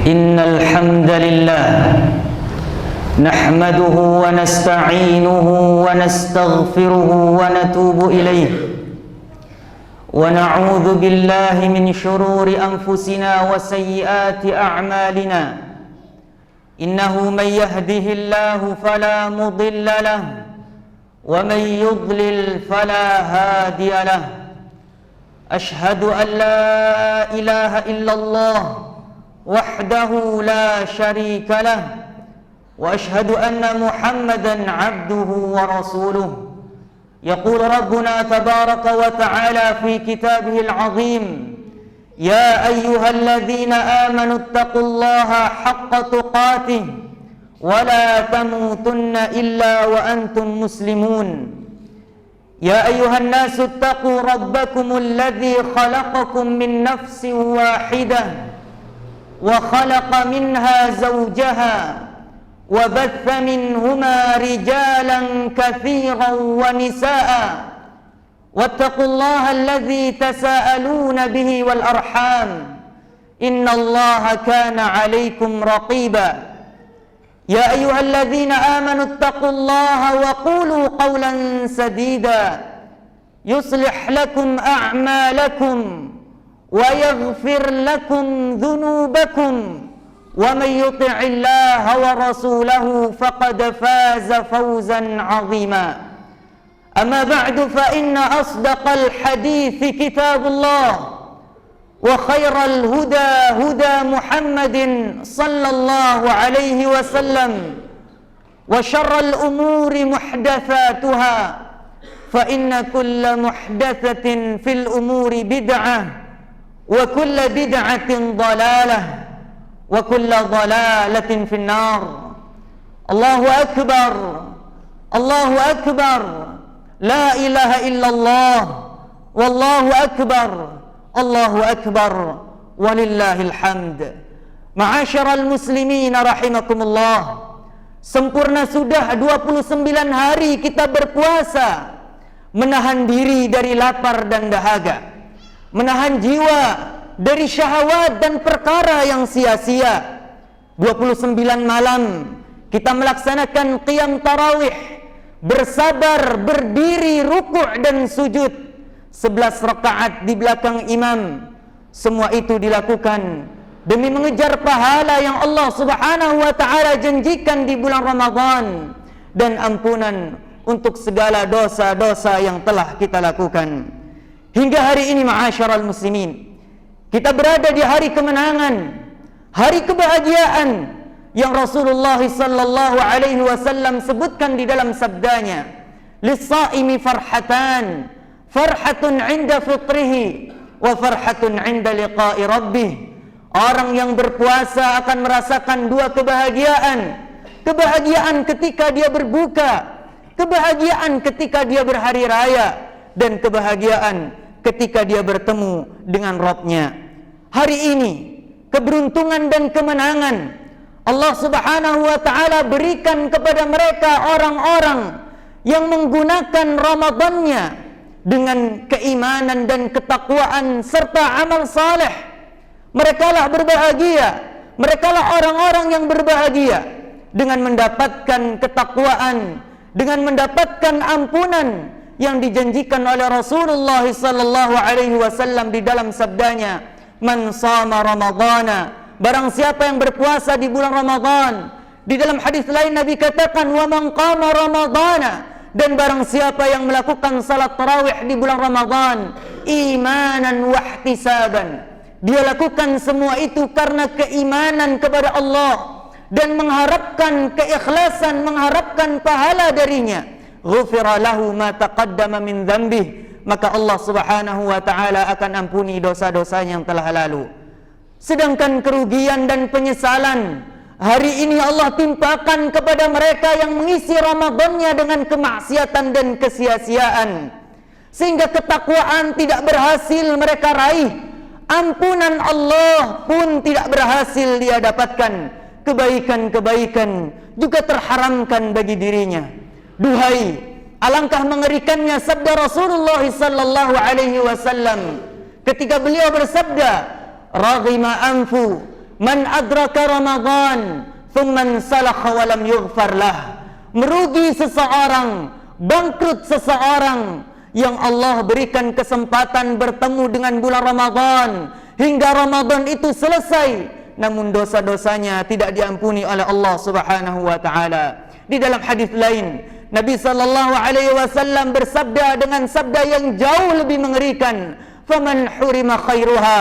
إن الحمد لله نحمده ونستعينه ونستغفره ونتوب إليه ونعوذ بالله من شرور أنفسنا وسيئات أعمالنا إنه من يهده الله فلا مضل له ومن يضلل فلا هادي له أشهد أن لا إله إلا الله وحده لا شريك له وأشهد أن محمدا عبده ورسوله يقول ربنا تبارك وتعالى في كتابه العظيم يا أيها الذين آمنوا اتقوا الله حق تقاته ولا تموتن إلا وأنتم مسلمون يا أيها الناس اتقوا ربكم الذي خلقكم من نفس واحدة وخلق منها زوجها وبث منهما رجالا كثيرا ونساء واتقوا الله الذي تساءلون به والأرحام إن الله كان عليكم رقيبا يا أيها الذين آمنوا اتقوا الله وقولوا قولا سديدا يصلح لكم أعمالكم ويغفر لكم ذنوبكم ومن يطع الله ورسوله فقد فاز فوزا عظيما أما بعد فإن أصدق الحديث كتاب الله وخير الهدى هدى محمد صلى الله عليه وسلم وشر الأمور محدثاتها فإن كل محدثة في الأمور بدعة وكل بدعة ضلالة وكل ضلالة في النار الله أكبر الله أكبر لا إله إلا الله والله أكبر Allahu Akbar walillahil hamd. Ma'asyiral muslimin rahimakumullah. Sempurna sudah 29 hari kita berpuasa, menahan diri dari lapar dan dahaga, menahan jiwa dari syahwat dan perkara yang sia-sia. 29 malam kita melaksanakan qiyam tarawih, bersabar berdiri ruku' dan sujud 11 rakaat di belakang imam. Semua itu dilakukan demi mengejar pahala yang Allah Subhanahu wa taala janjikan di bulan Ramadan dan ampunan untuk segala dosa-dosa yang telah kita lakukan. Hingga hari ini ma'asyiral muslimin, kita berada di hari kemenangan, hari kebahagiaan yang Rasulullah sallallahu alaihi wasallam sebutkan di dalam sabdanya, lis-shaimi farhatan, farhatun 'inda fitrihi wa farhatun 'inda liqa'i rabbih. Orang yang berpuasa akan merasakan dua kebahagiaan. Kebahagiaan ketika dia berbuka, kebahagiaan ketika dia berhari raya, dan kebahagiaan ketika dia bertemu dengan Rabb-Nya. Hari ini keberuntungan dan kemenangan Allah Subhanahu wa taala berikan kepada mereka orang-orang yang menggunakan Ramadan-nya dengan keimanan dan ketakwaan serta amal saleh. Merekalah berbahagia, merekalah orang-orang yang berbahagia dengan mendapatkan ketakwaan, dengan mendapatkan ampunan yang dijanjikan oleh Rasulullah sallallahu alaihi wasallam di dalam sabdanya, man shama ramadhana, barang siapa yang berpuasa di bulan Ramadan. Di dalam hadis lain Nabi katakan, wa man qama ramadhana, dan barang siapa yang melakukan salat tarawih di bulan Ramadan imanan wa ihtisaban, dia lakukan semua itu karena keimanan kepada Allah dan mengharapkan keikhlasan, mengharapkan pahala darinya, ghufira lahu ma taqaddama min dzambih, maka Allah Subhanahu wa taala akan ampuni dosa-dosanya yang telah lalu. Sedangkan kerugian dan penyesalan hari ini Allah timpakan kepada mereka yang mengisi Ramadannya dengan kemaksiatan dan kesia-siaan, sehingga ketakwaan tidak berhasil mereka raih, ampunan Allah pun tidak berhasil dia dapatkan, kebaikan-kebaikan juga terharamkan bagi dirinya. Duhai, alangkah mengerikannya sabda Rasulullah sallallahu alaihi wasallam ketika beliau bersabda, raghima anfu man adraka Ramadan thumma salakha wa lam yughfar lah. Merugi seseorang, bangkrut seseorang yang Allah berikan kesempatan bertemu dengan bulan Ramadan hingga Ramadan itu selesai, namun dosa-dosanya tidak diampuni oleh Allah Subhanahu wa taala. Di dalam hadis lain, Nabi sallallahu alaihi wasallam bersabda dengan sabda yang jauh lebih mengerikan, "Faman hurima khairuha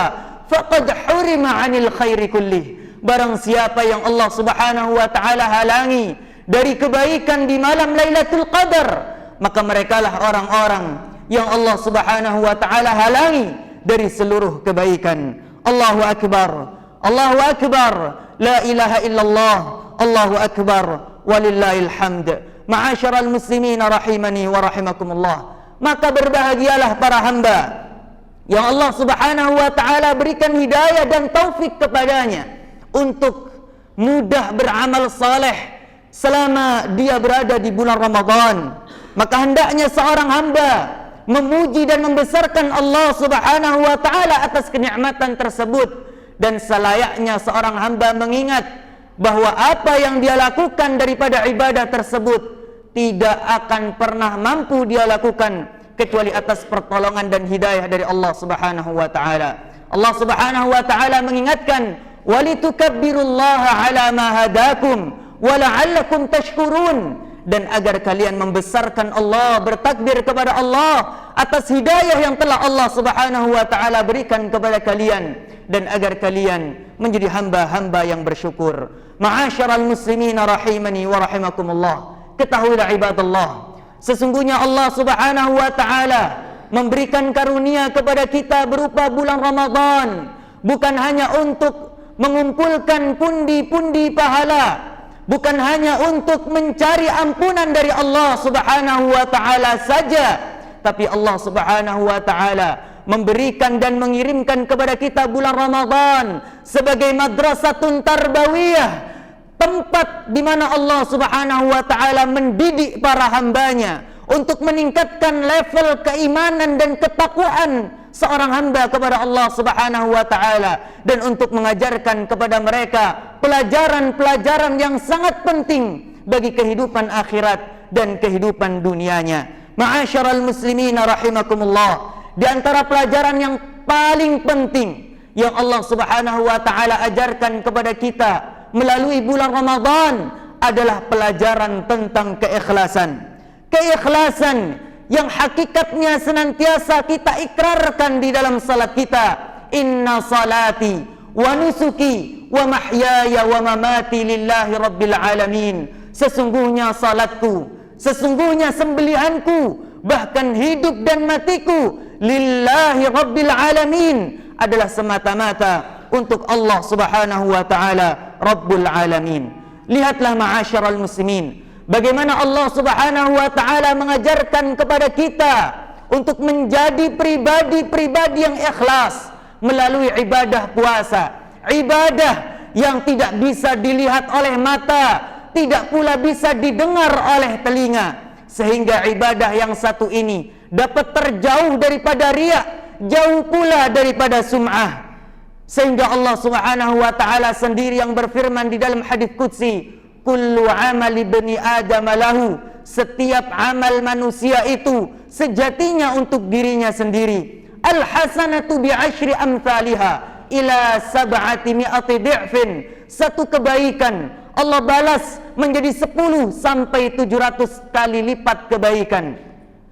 faqad hurima 'anil khairi kullih." Barang siapa yang Allah Subhanahu wa taala halangi dari kebaikan di malam Lailatul Qadar, maka merekalah orang-orang yang Allah Subhanahu wa taala halangi dari seluruh kebaikan. Allahu akbar. Allahu akbar. La ilaha illallah. Allahu akbar. Walillahil hamd. Ma'asyiral muslimin rahimani wa rahimakumullah. Maka berbahagialah para hamba yang Allah Subhanahu wa taala berikan hidayah dan taufik kepadanya untuk mudah beramal saleh selama dia berada di bulan Ramadan. Maka hendaknya seorang hamba memuji dan membesarkan Allah Subhanahu wa taala atas kenikmatan tersebut, dan selayaknya seorang hamba mengingat bahwa apa yang dia lakukan daripada ibadah tersebut tidak akan pernah mampu dia lakukan kecuali atas pertolongan dan hidayah dari Allah Subhanahu wa taala. Allah Subhanahu wa taala mengingatkan, "Walitukabbirullaha ala ma hadakum wa la'allakum tashkurun." Dan agar kalian membesarkan Allah, bertakbir kepada Allah atas hidayah yang telah Allah Subhanahu wa taala berikan kepada kalian, dan agar kalian menjadi hamba-hamba yang bersyukur. Ma'asyiral muslimin rahimani wa rahimakumullah. Ketahuilah ibadallah, sesungguhnya Allah Subhanahu wa taala memberikan karunia kepada kita berupa bulan Ramadan, bukan hanya untuk mengumpulkan pundi-pundi pahala, bukan hanya untuk mencari ampunan dari Allah Subhanahu wa taala saja, tapi Allah Subhanahu wa taala memberikan dan mengirimkan kepada kita bulan Ramadan sebagai madrasatun tarbawiyah, tempat di mana Allah Subhanahu wa taala mendidik para hambanya untuk meningkatkan level keimanan dan ketakwaan seorang hamba kepada Allah Subhanahu wa taala, dan untuk mengajarkan kepada mereka pelajaran-pelajaran yang sangat penting bagi kehidupan akhirat dan kehidupan dunianya. Ma'asyiral muslimin rahimakumullah, di antara pelajaran yang paling penting yang Allah Subhanahu wa taala ajarkan kepada kita melalui bulan Ramadan adalah pelajaran tentang keikhlasan. Keikhlasan yang hakikatnya senantiasa kita ikrarkan di dalam salat kita. Inna salati wa nusuki wa mahyaya wa mamati lillahi rabbil alamin. Sesungguhnya salatku, sesungguhnya sembelihanku, bahkan hidup dan matiku lillahi rabbil alamin, adalah semata-mata untuk Allah Subhanahu wa taala Rabbul alamin. Lihatlah ma'asyiral muslimin, bagaimana Allah Subhanahu wa taala mengajarkan kepada kita untuk menjadi pribadi-pribadi yang ikhlas melalui ibadah puasa. Ibadah yang tidak bisa dilihat oleh mata, tidak pula bisa didengar oleh telinga, sehingga ibadah yang satu ini dapat terjauh daripada riya, jauh pula daripada sum'ah. Sehingga Allah Subhanahu wa taala sendiri yang berfirman di dalam hadis qudsi, kullu amali bani adam lahu, setiap amal manusia itu sejatinya untuk dirinya sendiri. Al hasanatu bi asyri amsalha ila sab'ati mi'ati di'fin, satu kebaikan Allah balas menjadi 10 sampai 700 kali lipat kebaikan.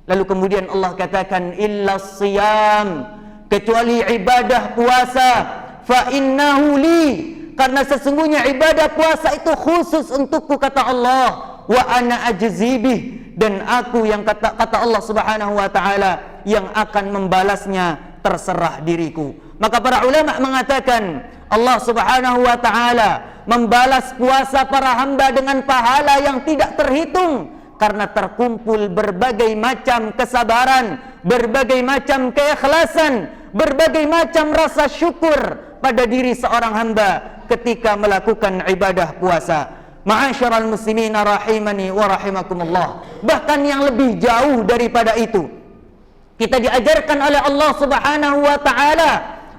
Lalu kemudian Allah katakan illa siyam, kecuali ibadah puasa, fa innahu li, karena sesungguhnya ibadah puasa itu khusus untukku, kata Allah, wa ana ajzibih, dan aku yang kata Allah Subhanahu wa taala yang akan membalasnya, terserah diriku. Maka para ulama mengatakan Allah Subhanahu wa taala membalas puasa para hamba dengan pahala yang tidak terhitung, karena terkumpul berbagai macam kesabaran, berbagai macam keikhlasan, berbagai macam rasa syukur pada diri seorang hamba ketika melakukan ibadah puasa. Ma'asyiral muslimin rahimani wa rahimakumullah, bahkan yang lebih jauh daripada itu, kita diajarkan oleh Allah Subhanahu wa taala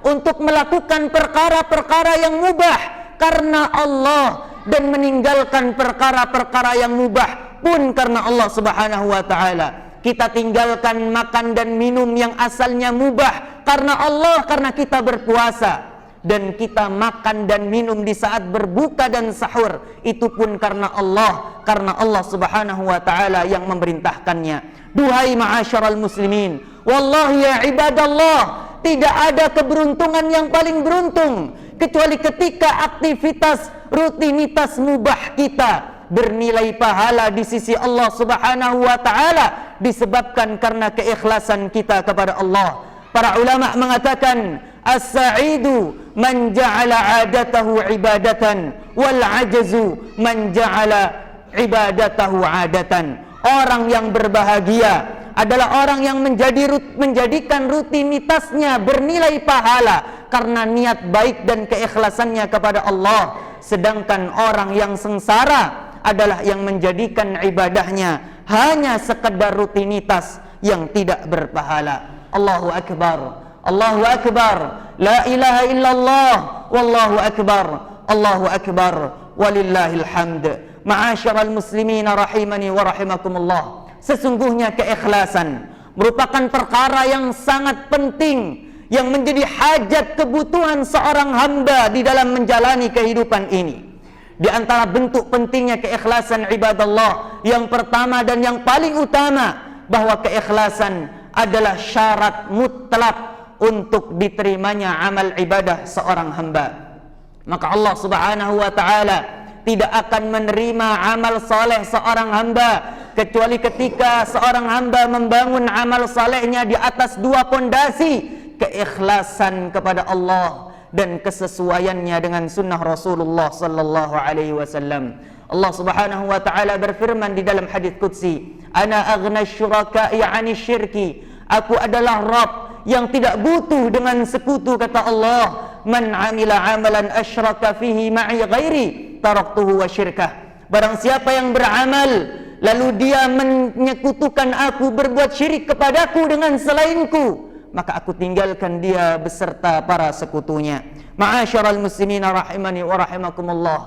untuk melakukan perkara-perkara yang mubah karena Allah dan meninggalkan perkara-perkara yang mubah pun karena Allah Subhanahu wa taala. Kita tinggalkan makan dan minum yang asalnya mubah karena Allah, karena kita berpuasa. Dan kita makan dan minum di saat berbuka dan sahur, itu pun karena Allah Subhanahu wa taala yang memerintahkannya. Duhai ma'asyiral muslimin, wallahi ya ibadallah, tidak ada keberuntungan yang paling beruntung kecuali ketika aktivitas rutinitas mubah kita bernilai pahala di sisi Allah Subhanahu wa taala disebabkan karena keikhlasan kita kepada Allah. Para ulama mengatakan, as-sa'idu man ja'ala 'adatahu 'ibadatan wal 'ajzu man ja'ala 'ibadatahu 'adatan. Orang yang berbahagia adalah orang yang menjadikan rutinitasnya bernilai pahala karena niat baik dan keikhlasannya kepada Allah. Sedangkan orang yang sengsara adalah yang menjadikan ibadahnya hanya sekedar rutinitas yang tidak berpahala. Allahu akbar, Allahu akbar, la ilaha illallah, wallahu akbar, Allahu akbar, walillahil hamd. Ma'asyiral muslimin rahimani wa rahimakumullah, sesungguhnya keikhlasan merupakan perkara yang sangat penting yang menjadi hajat kebutuhan seorang hamba di dalam menjalani kehidupan ini. Di antara bentuk pentingnya keikhlasan ibadallah, yang pertama dan yang paling utama, bahwa keikhlasan adalah syarat mutlak untuk diterimanya amal ibadah seorang hamba. Maka Allah Subhanahu wa taala tidak akan menerima amal saleh seorang hamba kecuali ketika seorang hamba membangun amal salehnya di atas dua pondasi: keikhlasan kepada Allah dan kesesuaiannya dengan sunnah Rasulullah sallallahu alaihi wasallam. Allah Subhanahu wa taala berfirman di dalam hadis qudsi, ana aghna syuraka'i 'ani syirki, aku adalah Rabb yang tidak butuh dengan sekutu, kata Allah. Man 'amila 'amalan asyraka fihi ma'i ghairi taraktuhu wa syirkah. Barang siapa yang beramal lalu dia menyekutukan aku, berbuat syirik kepadaku dengan selainku, maka aku tinggalkan dia beserta para sekutunya. Ma'asyiral muslimin rahimani wa rahimakumullah,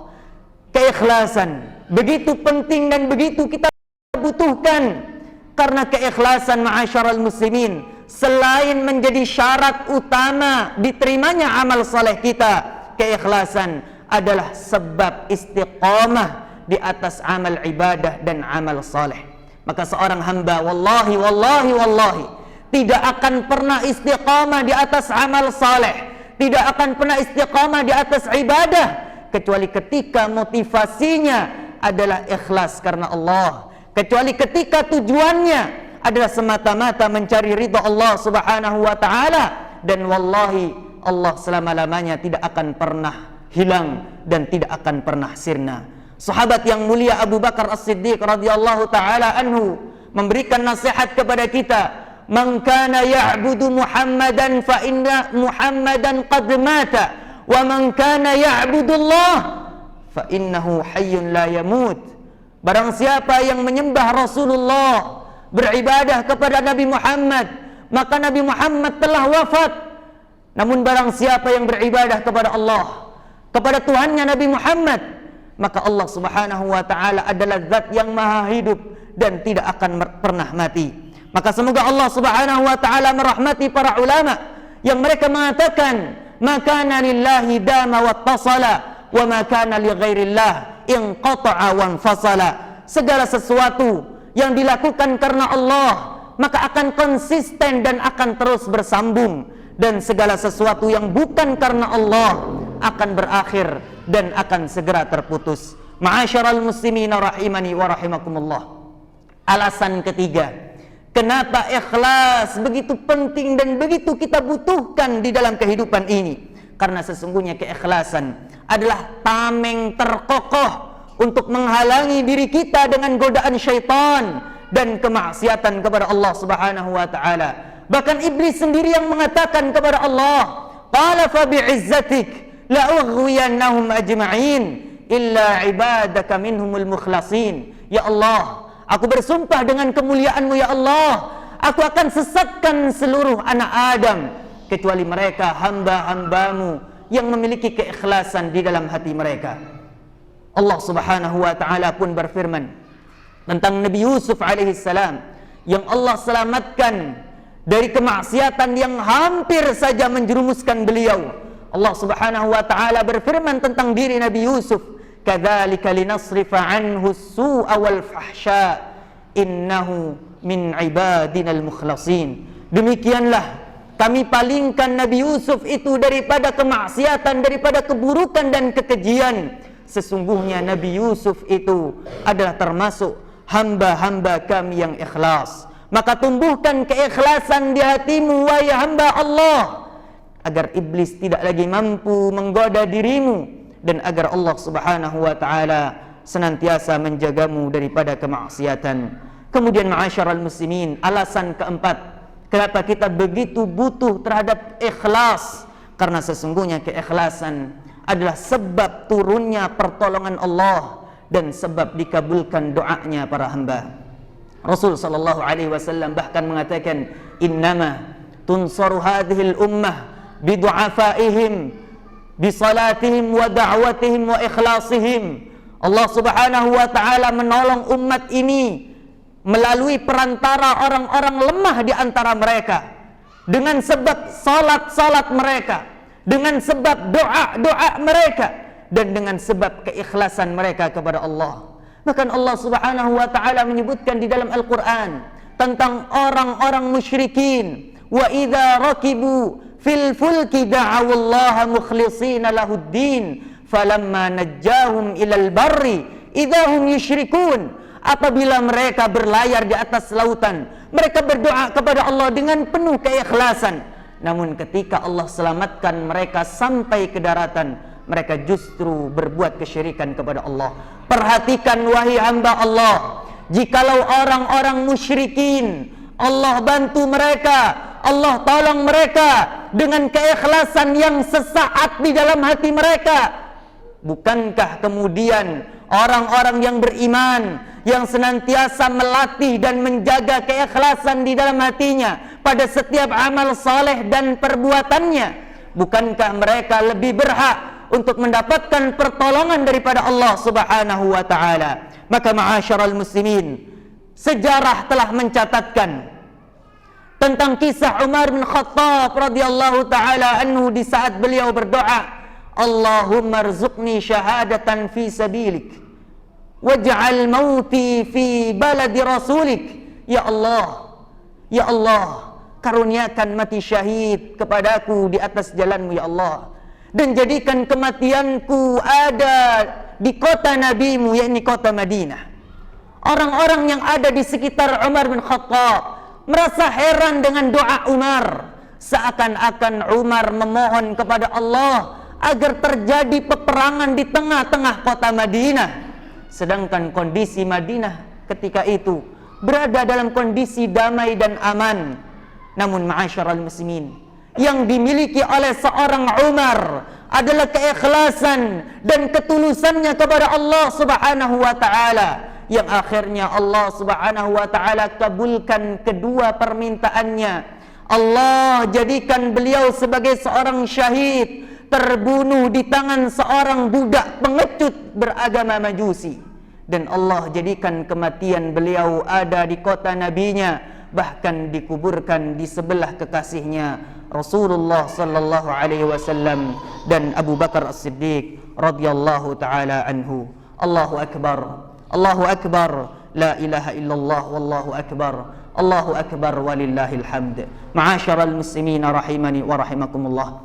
keikhlasan begitu penting dan begitu kita butuhkan. Karena keikhlasan, ma'asyiral muslimin, selain menjadi syarat utama diterimanya amal saleh kita, keikhlasan adalah sebab istiqamah di atas amal ibadah dan amal saleh. Maka seorang hamba wallahi tidak akan pernah istiqamah di atas amal saleh, tidak akan pernah istiqamah di atas ibadah kecuali ketika motivasinya adalah ikhlas karena Allah, kecuali ketika tujuannya adalah semata-mata mencari ridha Allah Subhanahu wa taala. Dan wallahi Allah selama-lamanya tidak akan pernah hilang dan tidak akan pernah sirna. Sahabat yang mulia Abu Bakar As-Siddiq radhiyallahu taala anhu memberikan nasihat kepada kita, man kana ya'budu Muhammadan fa inna Muhammadan qad mata wa man kana ya'budullah fa innahu hayyun la yamut. Barang siapa yang menyembah Rasulullah, beribadah kepada Nabi Muhammad, maka Nabi Muhammad telah wafat. Namun barang siapa yang beribadah kepada Allah, kepada Tuhannya Nabi Muhammad, maka Allah Subhanahu wa taala adalah zat yang maha hidup dan tidak akan pernah mati. Maka semoga Allah Subhanahu wa taala merahmati para ulama yang mereka mengatakan, makana lillahi dama wattasala wa makana li ghairillah inqata'a wa anfasala. Segala sesuatu yang dilakukan karena Allah maka akan konsisten dan akan terus bersambung, dan segala sesuatu yang bukan karena Allah akan berakhir dan akan segera terputus. Ma'asyiral muslimin rahimani wa rahimakumullah, alasan ketiga kenapa ikhlas begitu penting dan begitu kita butuhkan di dalam kehidupan ini, karena sesungguhnya keikhlasan adalah tameng terkokoh untuk menghalangi diri kita dengan godaan syaitan dan kemaksiatan kepada Allah Subhanahu wa taala. Bahkan iblis sendiri yang mengatakan kepada Allah, qala fa bi'izzatik la ughwiyannahum ajma'in illa ibadaka minhumul mukhlasin. Ya Allah, aku bersumpah dengan kemuliaan-Mu ya Allah, aku akan sesatkan seluruh anak Adam kecuali mereka hamba-hamba-Mu yang memiliki keikhlasan di dalam hati mereka. Allah Subhanahu wa taala pun berfirman tentang Nabi Yusuf alaihissalam yang Allah selamatkan dari kemaksiatan yang hampir saja menjerumuskan beliau. Allah Subhanahu wa taala berfirman tentang diri Nabi Yusuf, "Kadzalika linasrifa anhu as-su'a wal fahsya, innahu min ibadinal mukhlasin." Demikianlah kami palingkan Nabi Yusuf itu daripada kemaksiatan, daripada keburukan dan kekejian. Sesungguhnya Nabi Yusuf itu adalah termasuk hamba-hamba kami yang ikhlas. Maka tumbuhkan keikhlasan di hatimu, wahai hamba Allah, agar iblis tidak lagi mampu menggoda dirimu, dan agar Allah Subhanahu wa taala senantiasa menjagamu daripada kemaksiatan. Kemudian ma'asyiral muslimin, alasan keempat kenapa kita begitu butuh terhadap ikhlas, karena sesungguhnya keikhlasan adalah sebab turunnya pertolongan Allah dan sebab dikabulkan doanya para hamba. Rasul sallallahu alaihi wasallam bahkan mengatakan, "Innama tunsaru hadhil ummah bidu'afaihim, bisalatihim wa da'watihim wa ikhlasihim." Allah Subhanahu wa taala menolong umat ini melalui perantara orang-orang lemah di antara mereka, dengan sebab salat-salat mereka, dengan sebab doa-doa mereka, dan dengan sebab keikhlasan mereka kepada Allah. Bahkan Allah Subhanahu wa taala menyebutkan di dalam Al-Qur'an tentang orang-orang musyrikin, "Wa idza rakibu fil fulki da'awallaha mukhlishina lahuddin, falamma najjahum ilal barri idza hum yusyrikun." Apabila mereka berlayar di atas lautan, mereka berdoa kepada Allah dengan penuh keikhlasan. Namun ketika Allah selamatkan mereka sampai ke daratan, mereka justru berbuat kesyirikan kepada Allah. Perhatikan wahai hamba Allah, jikalau orang-orang musyrikin Allah bantu mereka, Allah tolong mereka dengan keikhlasan yang sesaat di dalam hati mereka, bukankah kemudian orang-orang yang beriman, yang senantiasa melatih dan menjaga keikhlasan di dalam hatinya pada setiap amal saleh dan perbuatannya, bukankah mereka lebih berhak untuk mendapatkan pertolongan daripada Allah Subhanahu wa taala? Maka ma'asyiral muslimin, sejarah telah mencatatkan tentang kisah Umar bin Khattab radhiyallahu taala anhu di saat beliau berdoa, "Allahumma rzuqni syahadatan fi sabilik waj'al mauti fi baladi rasulik." Ya Allah, ya Allah, karuniakan mati syahid kepadaku di atas jalanmu ya Allah, dan jadikan kematianku ada di kota nabimu, yakni kota Madinah. Orang-orang yang ada di sekitar Umar bin Khattab merasa heran dengan doa Umar, seakan-akan Umar memohon kepada Allah agar terjadi peperangan di tengah-tengah kota Madinah, sedangkan kondisi Madinah ketika itu berada dalam kondisi damai dan aman. Namun ma'asyiral muslimin, yang dimiliki oleh seorang Umar adalah keikhlasan dan ketulusannya kepada Allah Subhanahu wa taala, yang akhirnya Allah Subhanahu wa taala kabulkan kedua permintaannya. Allah jadikan beliau sebagai seorang syahid, terbunuh di tangan seorang budak pengecut beragama Majusi, dan Allah jadikan kematian beliau ada di kota nabinya, bahkan dikuburkan di sebelah kekasihnya Rasulullah sallallahu alaihi wasallam dan Abu Bakar As-Siddiq radhiyallahu taala anhu. Allahu akbar, Allahu akbar, la ilaha illallah, wallahu akbar, Allahu akbar walillahil hamd. Ma'asyiral muslimin rahimani wa rahimakumullah,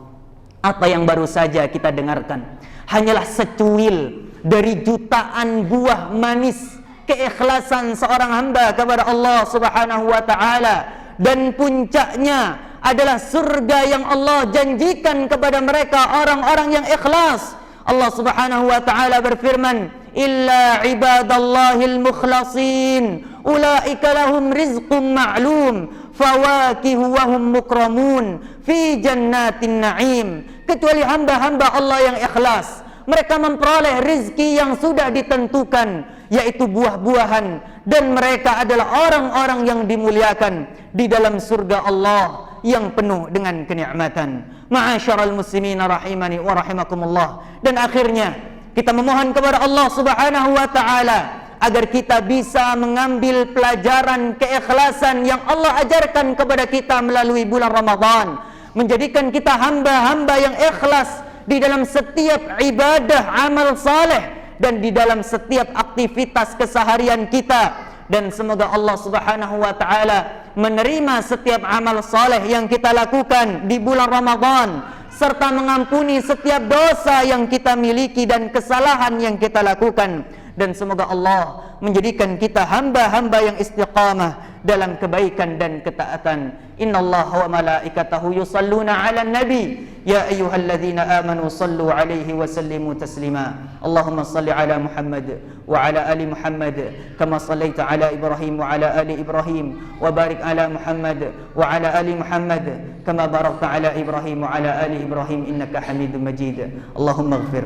apa yang baru saja kita dengarkan hanyalah secuil dari jutaan buah manis keikhlasan seorang hamba kepada Allah Subhanahu wa taala, dan puncaknya adalah surga yang Allah janjikan kepada mereka orang-orang yang ikhlas. Allah Subhanahu wa taala berfirman, "Illa ibadallahil mukhlasin, ulaika lahum rizqum ma'lum, fawakihu wa hum mukramun fi jannatin na'im." Kecuali hamba-hamba Allah yang ikhlas, mereka memperoleh rizki yang sudah ditentukan, yaitu buah-buahan, dan mereka adalah orang-orang yang dimuliakan di dalam surga Allah yang penuh dengan kenikmatan. Ma'asyiral muslimin rahimani wa rahimakumullah. Dan akhirnya kita memohon kepada Allah Subhanahu wa taala agar kita bisa mengambil pelajaran keikhlasan yang Allah ajarkan kepada kita melalui bulan Ramadan, menjadikan kita hamba-hamba yang ikhlas di dalam setiap ibadah amal saleh dan di dalam setiap aktivitas keseharian kita. Dan semoga Allah Subhanahu wa taala menerima setiap amal saleh yang kita lakukan di bulan Ramadan, serta mengampuni setiap dosa yang kita miliki dan kesalahan yang kita lakukan. Dan semoga Allah menjadikan kita hamba-hamba yang istiqamah dalam kebaikan dan ketaatan. Innallaha wa malaikatahu yusalluna 'alan nabi ya ayyuhalladzina amanu sallu 'alaihi wa sallimu taslima. Allahumma salli 'ala Muhammad wa 'ala ali Muhammad kama sallaita 'ala Ibrahim wa 'ala ali Ibrahim wa barik 'ala Muhammad wa 'ala ali Muhammad kama barakta 'ala Ibrahim wa 'ala ali Ibrahim innaka Hamidum Majid. Allahumma ighfir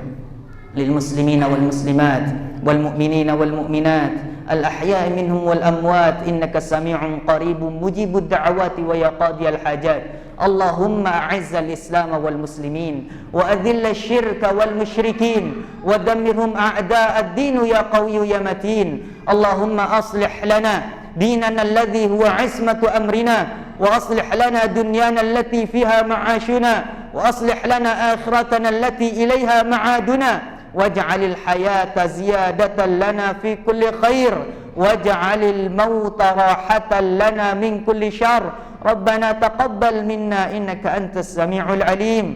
للمسلمين والمسلمات والمؤمنين والمؤمنات الأحياء منهم والأموات إنك سميع قريب مجيب الدعوات ويا قاضي الحاجات. اللهم أعز الإسلام والمسلمين وأذل الشرك والمشركين ودمرهم أعداء الدين يا قوي يا متين. اللهم أصلح لنا ديننا الذي هو عصمة أمرنا وأصلح لنا دنيانا التي فيها معاشنا وأصلح لنا آخرتنا التي إليها معادنا واجعل الحياة زيادة لنا في كل خير واجعل الموت راحة لنا من كل شر. ربنا تقبل منا إنك أنت السميع العليم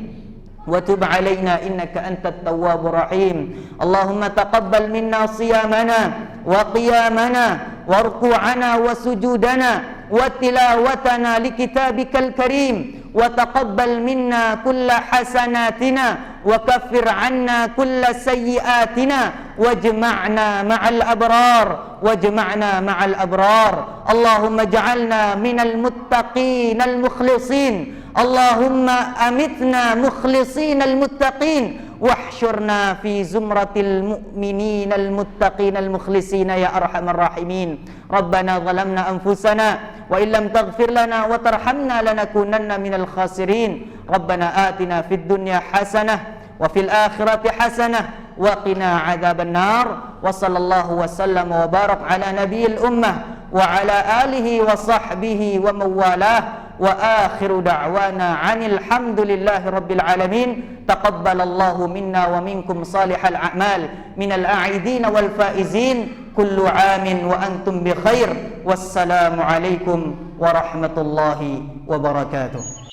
وتب علينا إنك أنت التواب الرحيم. اللهم تقبل منا صيامنا وقيامنا وركوعنا وسجودنا وتلاوتنا لكتابك الكريم وتقبل منا كل حسناتنا وكفر عنا كل سيئاتنا واجمعنا مع الأبرار اللهم اجعلنا من المتقين المخلصين. اللهم أمتنا مخلصين المتقين واحشرنا في زمرة المؤمنين المتقين المخلصين يا أرحم الراحمين. ربنا ظلمنا أنفسنا وإن لم تغفر لنا وترحمنا لنكونن من الخاسرين. ربنا آتنا في الدنيا حسنة وفي الآخرة حسنة وقنا عذاب النار. وصلى الله وسلم وبارك على نبي الأمة وعلى آله وصحبه ومن والاه وآخر دعوانا عن الحمد لله رب العالمين. تقبل الله منا ومنكم صالح الأعمال من الأعيدين والفائزين. كل عام وأنتم بخير والسلام عليكم ورحمة الله وبركاته.